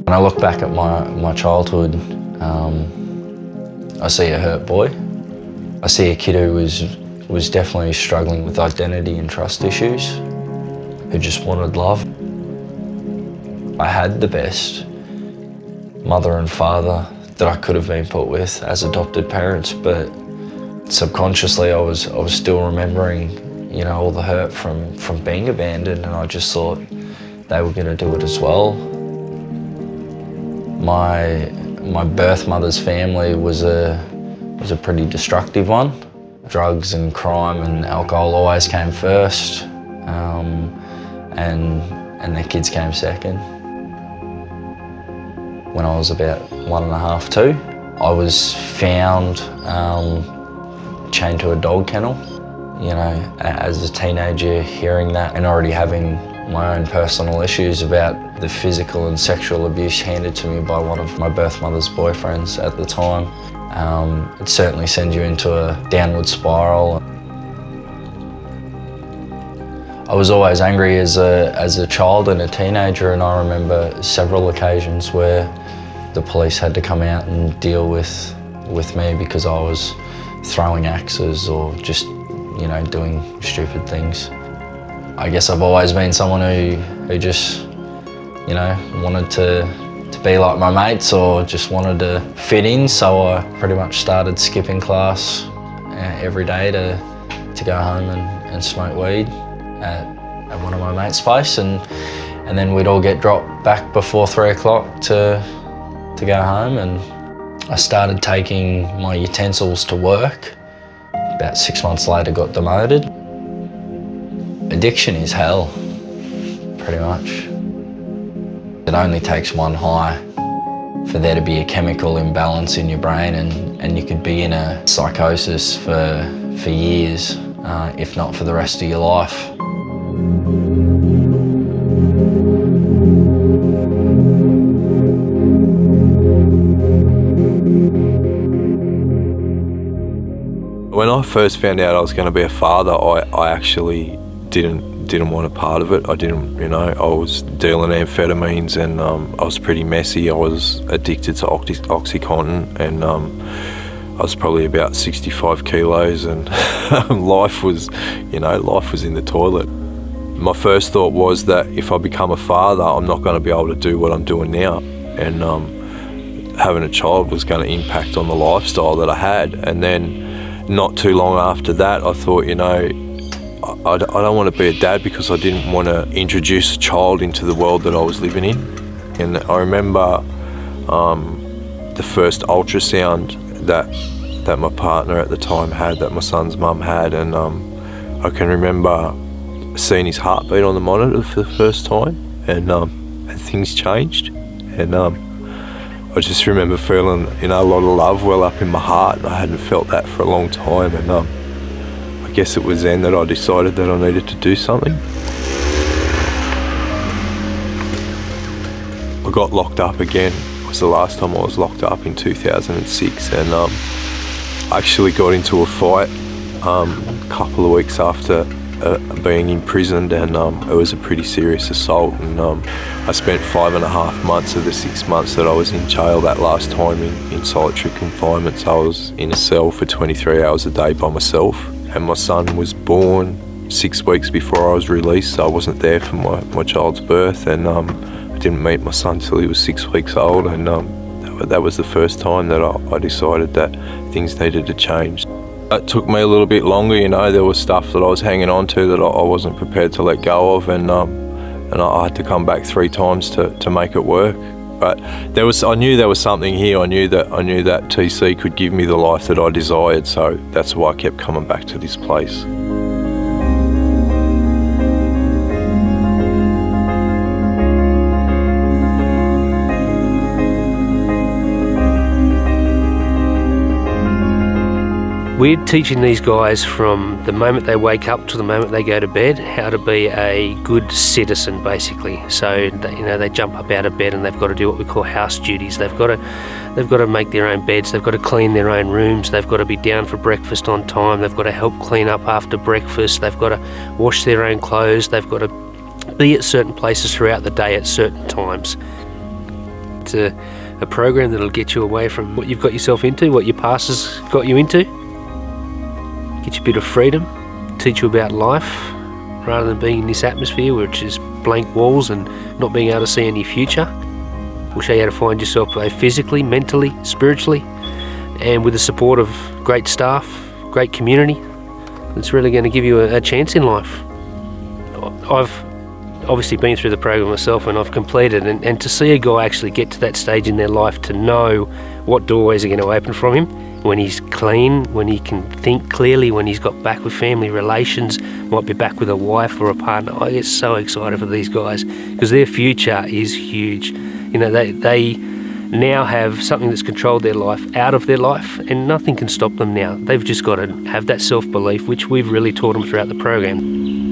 When I look back at my childhood, I see a hurt boy. I see a kid who was definitely struggling with identity and trust issues, who just wanted love. I had the best mother and father that I could have been put with as adopted parents, but subconsciously I was still remembering, you know, all the hurt from being abandoned, and I just thought they were going to do it as well. My birth mother's family was a pretty destructive one. Drugs and crime and alcohol always came first, and their kids came second. When I was about 1.5, 2, I was found chained to a dog kennel. You know, as a teenager, hearing that and already having my own personal issues about the physical and sexual abuse handed to me by one of my birth mother's boyfriends at the time, it certainly sends you into a downward spiral. I was always angry as a child and a teenager, and I remember several occasions where the police had to come out and deal with me because I was throwing axes or just, you know, doing stupid things. I guess I've always been someone who just, you know, wanted to be like my mates or just wanted to fit in, so I pretty much started skipping class every day to go home and smoke weed at one of my mates' place, and then we'd all get dropped back before 3 o'clock to go home, and I started taking my utensils to work. About 6 months later got demoted. Addiction is hell, pretty much. It only takes one high for there to be a chemical imbalance in your brain, and you could be in a psychosis for years, if not for the rest of your life. When I first found out I was going to be a father, I actually didn't want a part of it. I didn't, you know, I was dealing amphetamines, and I was pretty messy. I was addicted to Oxycontin, and I was probably about 65 kilos, and life was in the toilet. My first thought was that if I become a father, I'm not going to be able to do what I'm doing now, and having a child was going to impact on the lifestyle that I had. And then not too long after that, I thought, you know, I don't want to be a dad because I didn't want to introduce a child into the world that I was living in. And I remember the first ultrasound that my partner at the time had, that my son's mum had, and I can remember seeing his heartbeat on the monitor for the first time, and things changed, and I just remember feeling, you know, a lot of love well up in my heart, and I hadn't felt that for a long time, and I guess it was then that I decided that I needed to do something. I got locked up again. It was the last time I was locked up, in 2006, and I actually got into a fight a couple of weeks after being imprisoned, and it was a pretty serious assault, and I spent 5.5 months of the 6 months that I was in jail that last time in solitary confinement. So I was in a cell for 23 hours a day by myself, and my son was born 6 weeks before I was released, so I wasn't there for my child's birth, and I didn't meet my son till he was 6 weeks old, and that was the first time that I decided that things needed to change. It took me a little bit longer, you know. There was stuff that I was hanging on to that I wasn't prepared to let go of, and I had to come back 3 times to make it work. But I knew there was something here. I knew that TC could give me the life that I desired, so that's why I kept coming back to this place. We're teaching these guys from the moment they wake up to the moment they go to bed how to be a good citizen, basically. So they jump up out of bed and they've got to do what we call house duties. They've got to make their own beds. They've got to clean their own rooms. They've got to be down for breakfast on time. They've got to help clean up after breakfast. They've got to wash their own clothes. They've got to be at certain places throughout the day at certain times. into a program that'll get you away from what you've got yourself into, what your past has got you into, get you a bit of freedom, teach you about life, rather than being in this atmosphere which is blank walls and not being able to see any future. We'll show you how to find yourself both physically, mentally, spiritually, and with the support of great staff, great community. It's really going to give you a chance in life. I've obviously been through the program myself and I've completed, and to see a guy actually get to that stage in their life, to know what doorways are going to open from him, when he's clean, when he can think clearly, when he's got back with family relations, might be back with a wife or a partner. I get so excited for these guys because their future is huge. You know, they now have something that's controlled their life out of their life, and nothing can stop them now. They've just got to have that self-belief, which we've really taught them throughout the program.